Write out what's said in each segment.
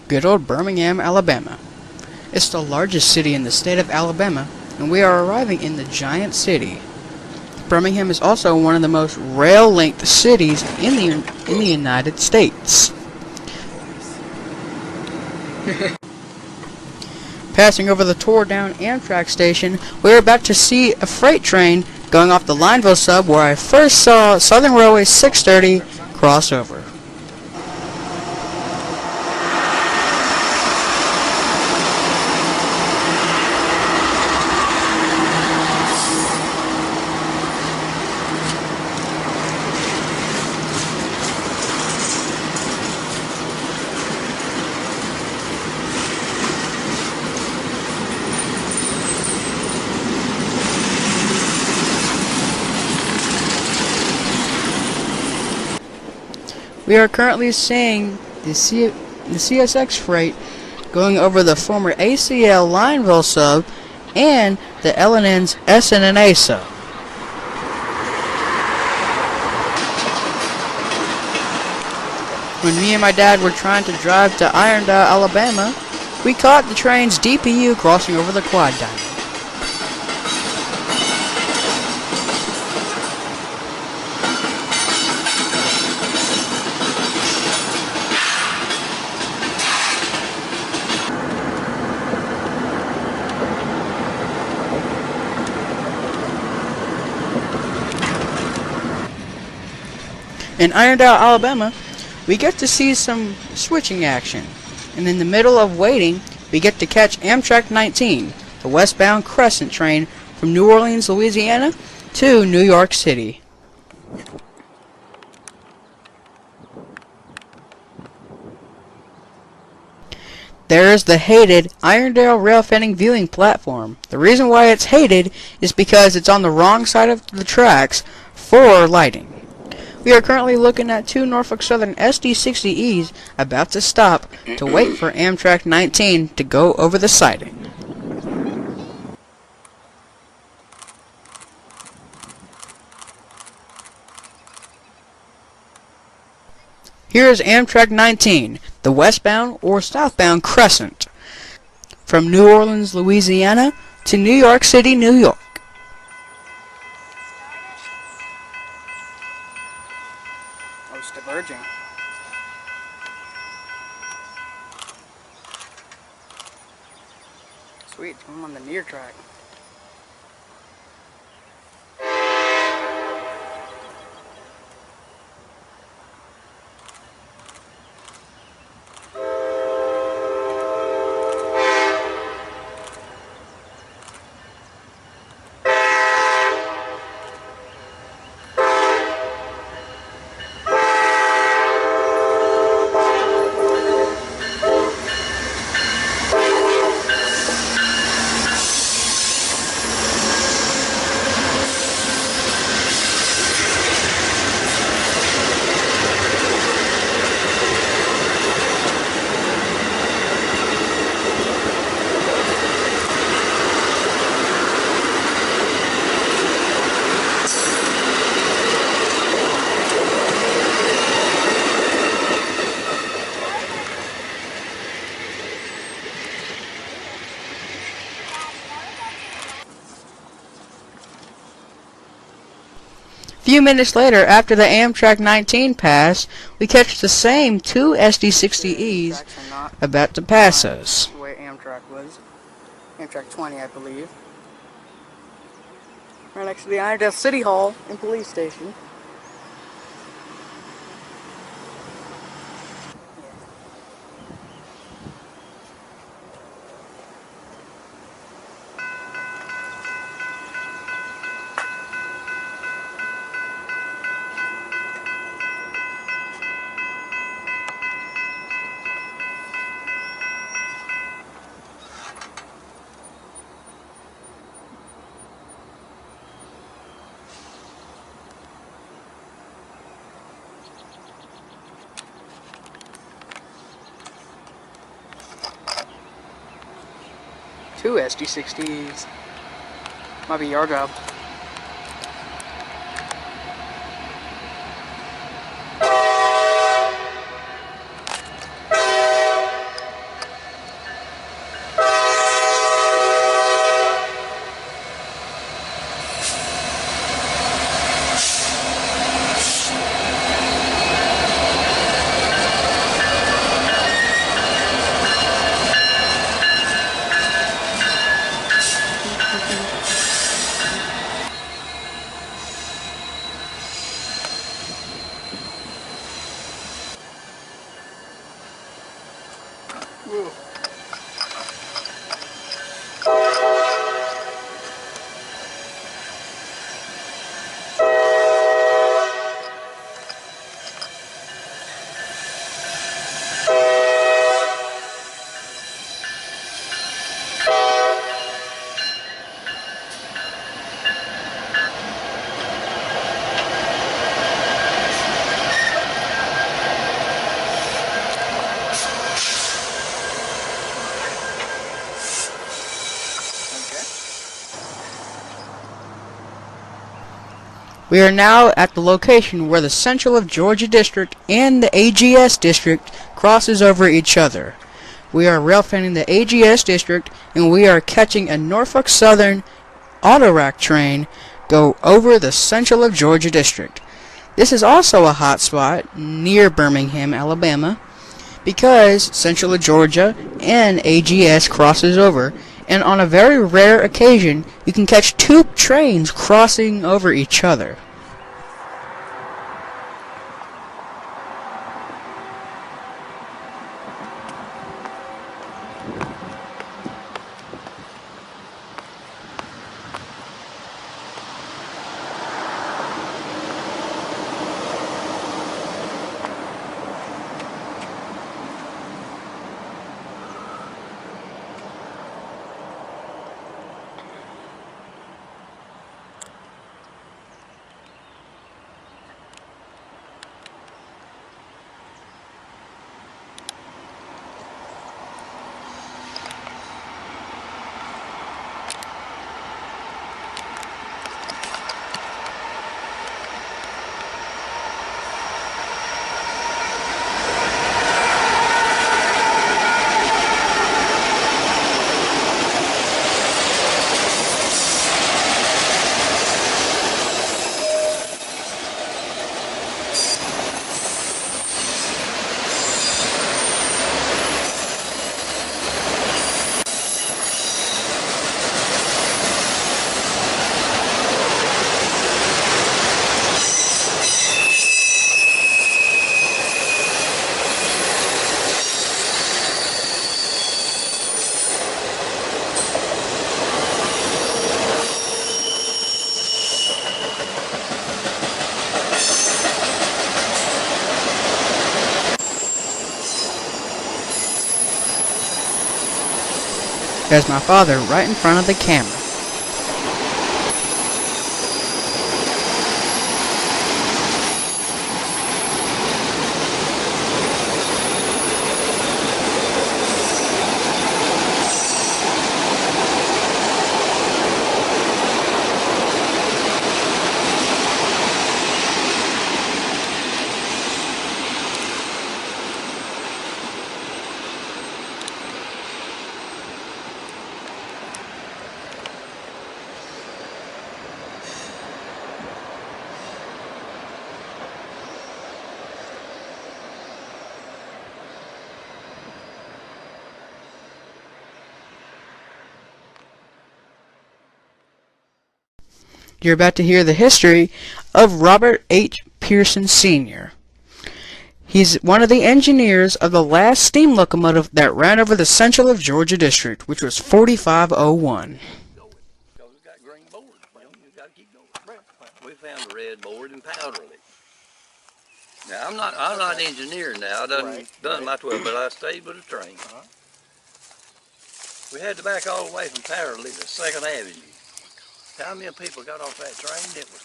Good old Birmingham, Alabama. It's the largest city in the state of Alabama, and we are arriving in the giant city. Birmingham is also one of the most rail-linked cities in the United States. Passing over the tore-down Amtrak station, we are about to see a freight train going off the Lineville sub where I first saw Southern Railway 630 cross over. We are currently seeing the CSX freight going over the former ACL Lineville sub and the L&N's SNNA sub. When me and my dad were trying to drive to Irondale, Alabama, we caught the train's DPU crossing over the quad diamond. In Irondale, Alabama, we get to see some switching action, and in the middle of waiting, we get to catch Amtrak 19, the westbound Crescent train from New Orleans, Louisiana to New York City. There is the hated Irondale rail fending viewing platform. The reason why it's hated is because it's on the wrong side of the tracks for lighting. We are currently looking at two Norfolk Southern SD60Es about to stop to wait for Amtrak 19 to go over the siding. Here is Amtrak 19, the westbound or southbound Crescent, from New Orleans, Louisiana to New York City, New York. Oh, it's diverging. Sweet, I'm on the near track. A few minutes later, after the Amtrak 19 pass, we catch the same two SD60Es about to pass us. The way Amtrak was. Amtrak 20, I believe. Right next to the Irondale City Hall and Police Station. Two SD60s. Might be your job. We are now at the location where the Central of Georgia District and the AGS District crosses over each other. We are rail fanning the AGS District, and we are catching a Norfolk Southern Autorack train go over the Central of Georgia District. This is also a hot spot near Birmingham, Alabama, because Central of Georgia and AGS crosses over, and on a very rare occasion, you can catch two trains crossing over each other. There's my father right in front of the camera. You're about to hear the history of Robert H. Pearson Sr. He's one of the engineers of the last steam locomotive that ran over the Central of Georgia District, which was 4501. We found a red board and powdered it. Now I'm not an engineer now. I done my 12, but I stayed with the train. We had to back all the way from Powderly to 2nd Avenue. How many people got off that train? It was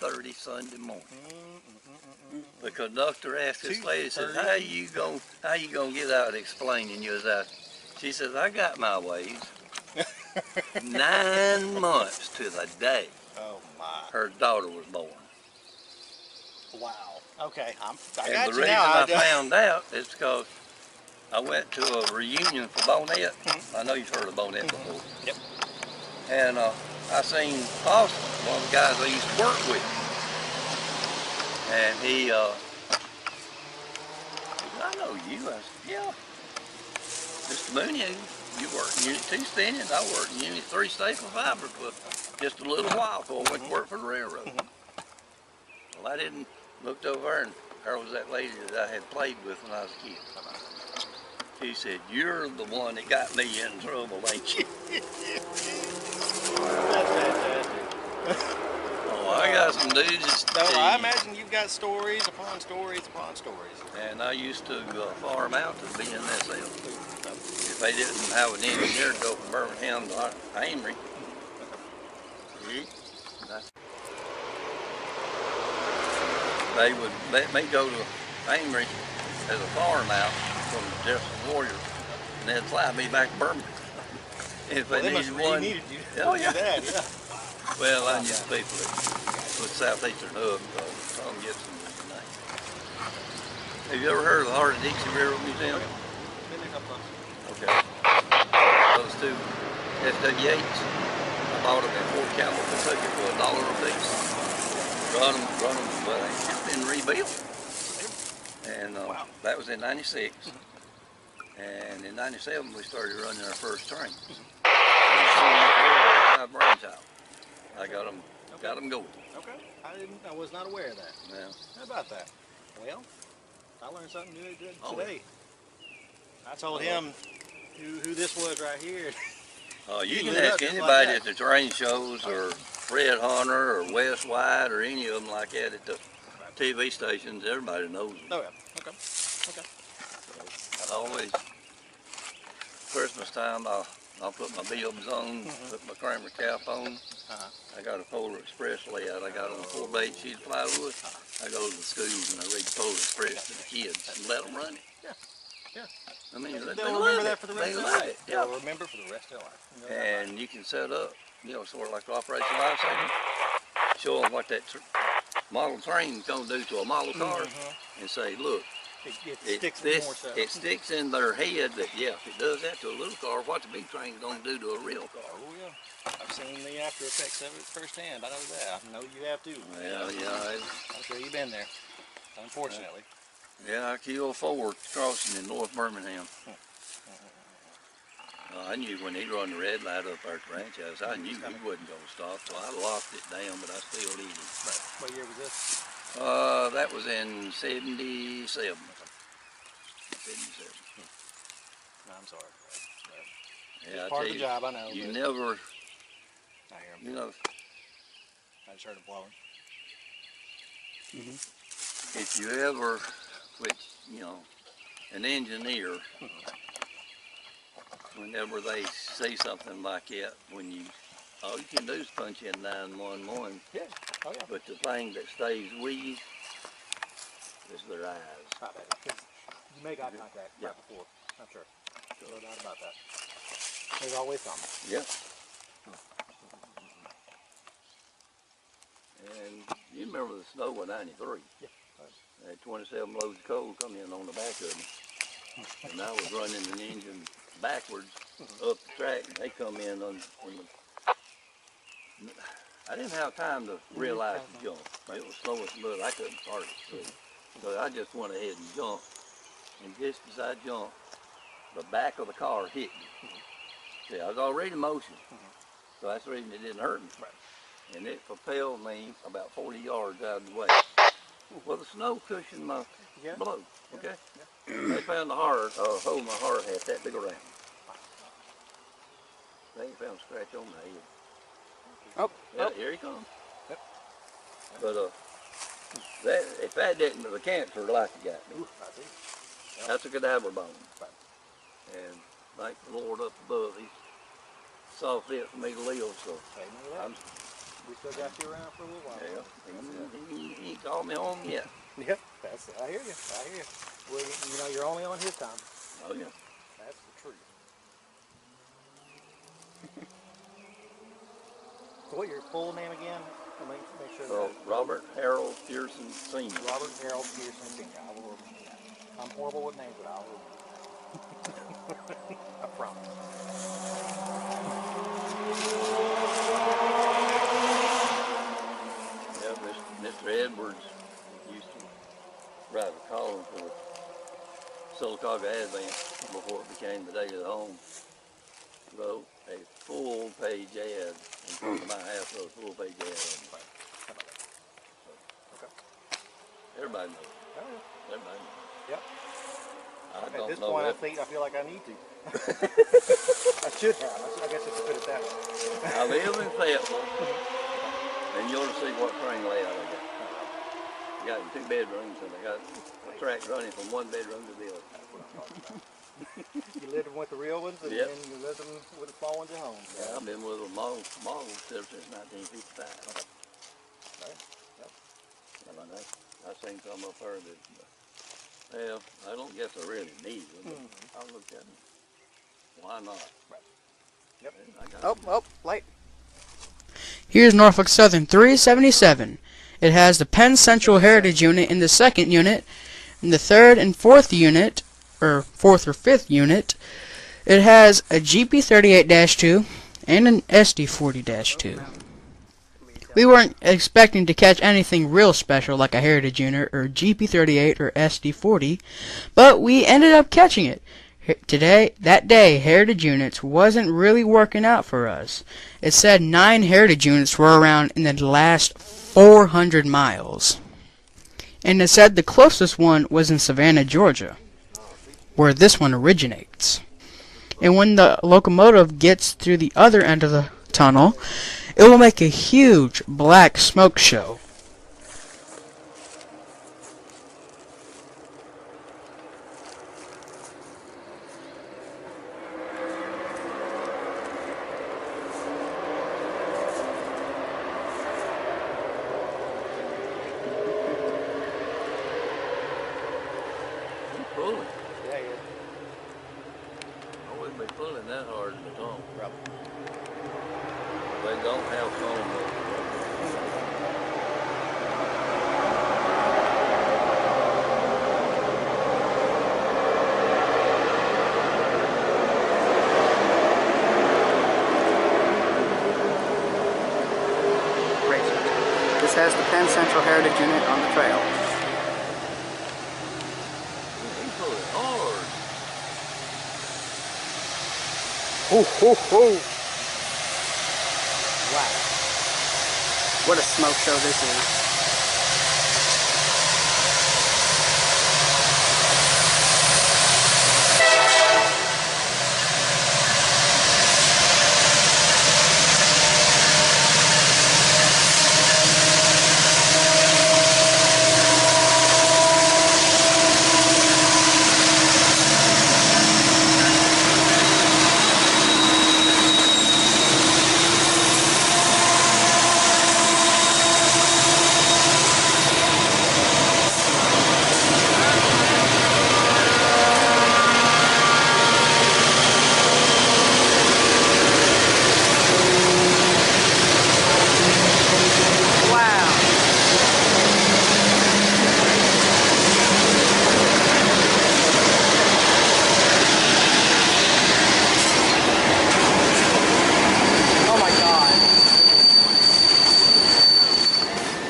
2:30 Sunday morning. The conductor asked this lady, says, how you gonna get out explaining you was out? She says, I got my ways. 9 months to the day her daughter was born. Wow. Okay, I got And the you reason now. I found out is because I went to a reunion for Bonnet. I know you've heard of Bonnet before. Yep. And I seen Austin, one of the guys I used to work with. And he said, I know you. I said, yeah. Mr. Mooney, you worked in Unit 2 Standing. I worked in Unit 3 Staple Fiber for just a little while before I went to work for the railroad. Well, I looked over there, and there was that lady that I had played with when I was a kid. He said, "You're the one that got me in trouble, ain't you?" That's fantastic. Oh, I got some dudes. No, I imagine you've got stories upon stories upon stories. And I used to farm out to be in this field. If they didn't have an engineer go from Birmingham to Amory, they would let me go to Amory as a farm out from the Jefferson Warriors, and they'd fly me back to Birmingham. If Well, they they must needed have really one, needed you. oh yeah. That, yeah. Well, I knew the people that put Southeastern Hub, Tom Gibson was the name. Have you ever heard of the Heart of Dixie Railroad Museum? Been there a couple times. Okay. Those two SW8s, I bought them in Fort Campbell, Kentucky for $1 a piece. Run them, well, they've been rebuilt. And Wow. that was in '96. And in '97, we started running our first train. My brains out. I got them going. Okay. I was not aware of that. Yeah. How about that? Well, I learned something new today. Yeah. I told him who this was right here. You He can lit up ask just like anybody that. at the train shows, or Fred Hunter, or Wes White, or any of them like that at the TV stations. Everybody knows them. Oh yeah. Okay. I always, Christmas time, I'll put my bibs on, put my Kramer cap on. I got a Polar Express layout. I got on a 4x8 sheet of plywood. I go to the schools and I read Polar Express to the kids and let them run it. Yeah. I mean, They'll they remember love that it. for the rest They of their love life. it. Yeah. They'll remember for the rest of their life. You know that, And you can set up, sort of like Operation Lifesaver, show them what that model train's gonna do to a model car, and say, look, it sticks in their head that, yeah, if it does that to a little car, what the big train's gonna do to a real car. Oh yeah. I've seen the after effects of it firsthand. I know that. I know you have too. Well, yeah, I'm sure you've been there. Unfortunately. I killed 4 crossing in North Birmingham. I knew when he run the red light up our ranch house, I knew he wasn't going to stop, so I locked it down, but I still did it. Right. What year was this? That was in 77. 77. No, I'm sorry. Yeah, part of the job, I know. You but never, I hear him. you know, I just heard him blowing. if you ever, which, an engineer, whenever they see something like that, all you can do is punch in 911. Yeah. Oh yeah. But the thing that stays with you is their eyes. You make eye contact right before. I'm sure. No doubt about that. There's always something. Yeah. And you remember the snow of '93? Yeah. I had 27 loads of coal come in on the back of me. And I was running the engine backwards up the track, and they come in on the... I didn't have time to realize the jump. It was slow as mud. I couldn't start it. So I just went ahead and jumped. And just as I jumped, the back of the car hit me. See, I was already in motion. So that's the reason it didn't hurt me. Right. And it propelled me about 40 yards out of the way. Well, the snow cushioned my blow, okay? They found the hole in my hard hat that big around. They ain't found a scratch on my head. Here he comes. Yep. But if that didn't, the cancer like it got me. That's a cadaver bone. And thank the Lord up above, he saw fit for me to live, so we still got you around for a little while. Yeah, he ain't called me home yet. Yep, I hear you. Well, you're only on his time. Oh yeah. That's the truth. So what your full name again? Make sure. Robert Herald Pearson Sr. Robert Harold Pearson Sr. I will remember that. I'm horrible with names, but I'll remember that. I promise. Yeah, Mr. Edwards used to write a column for the Sylacauga Advance before it became the Day of the Home. Wrote a full-page ad in front of my house, wrote a full-page ad on the back. How about that? Okay. Everybody knows. Oh, yeah. Everybody knows. Yep. I I At don't this know point, that. I feel like I need to. I should have. I guess it's to put it that way. I live in Fayetteville, and you ought to see what train layout I got. I got 2 bedrooms, and I got a track running from 1 bedroom to the other. That's what I'm talking about. You lived with the real ones, and Yep. then you lived with the small ones at home. Yeah, I've been with a model since 1955. Right. Yep. And I seen some up there that, well, I don't guess I really need them, but I looked at them. Why not? Right. Yep. I got Oh, light. Here's Norfolk Southern 377. It has the Penn Central Heritage Unit in the 2nd unit. In the 3rd and 4th unit, or 4th or 5th unit, it has a GP38-2 and an SD40-2. We weren't expecting to catch anything real special like a Heritage Unit or GP38 or SD40, but we ended up catching it. That day, Heritage Units wasn't really working out for us. It said 9 Heritage Units were around in the last 400 miles. And it said the closest one was in Savannah, Georgia, where this one originates. And when the locomotive gets through the other end of the tunnel, it will make a huge black smoke show. pulling. Yeah, yeah. I wouldn't be pulling that hard in the tunnel. Probably. They don't have foam. This has the Penn Central Heritage Unit on the trail. He pulled it hard. Ho, ho, ho! Wow. What a smoke show this is.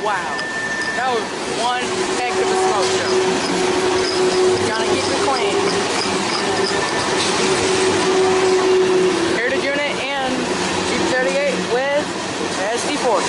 Wow, that was one heck of a smoke show. Gotta keep it clean. Heritage Unit and G38 with SD40.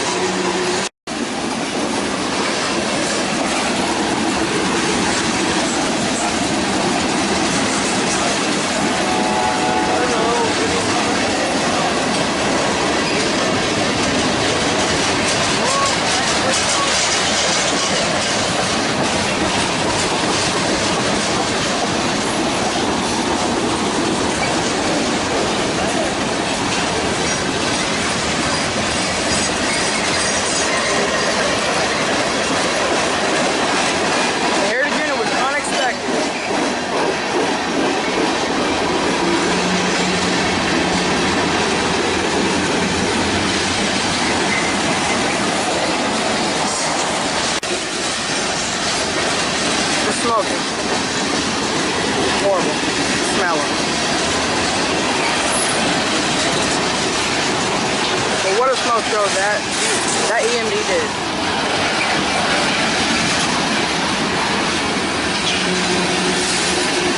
Smoking. Horrible. Smell it. But what a smoke show that EMD did.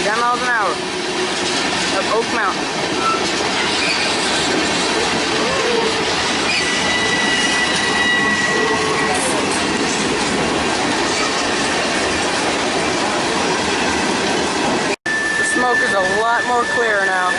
10 miles an hour. Up Oak Mountain. smoke is a lot more clear now.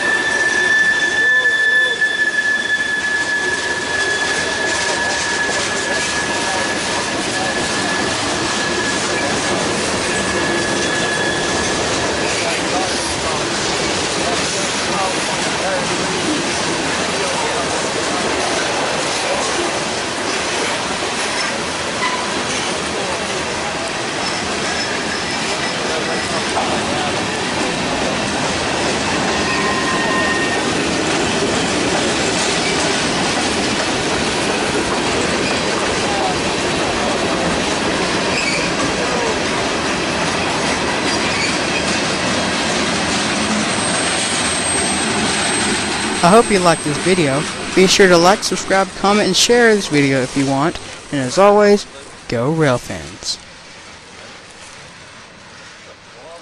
I hope you liked this video. Be sure to like, subscribe, comment, and share this video if you want. And as always, go rail fans.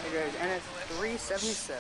Hey guys, and it's 3:77.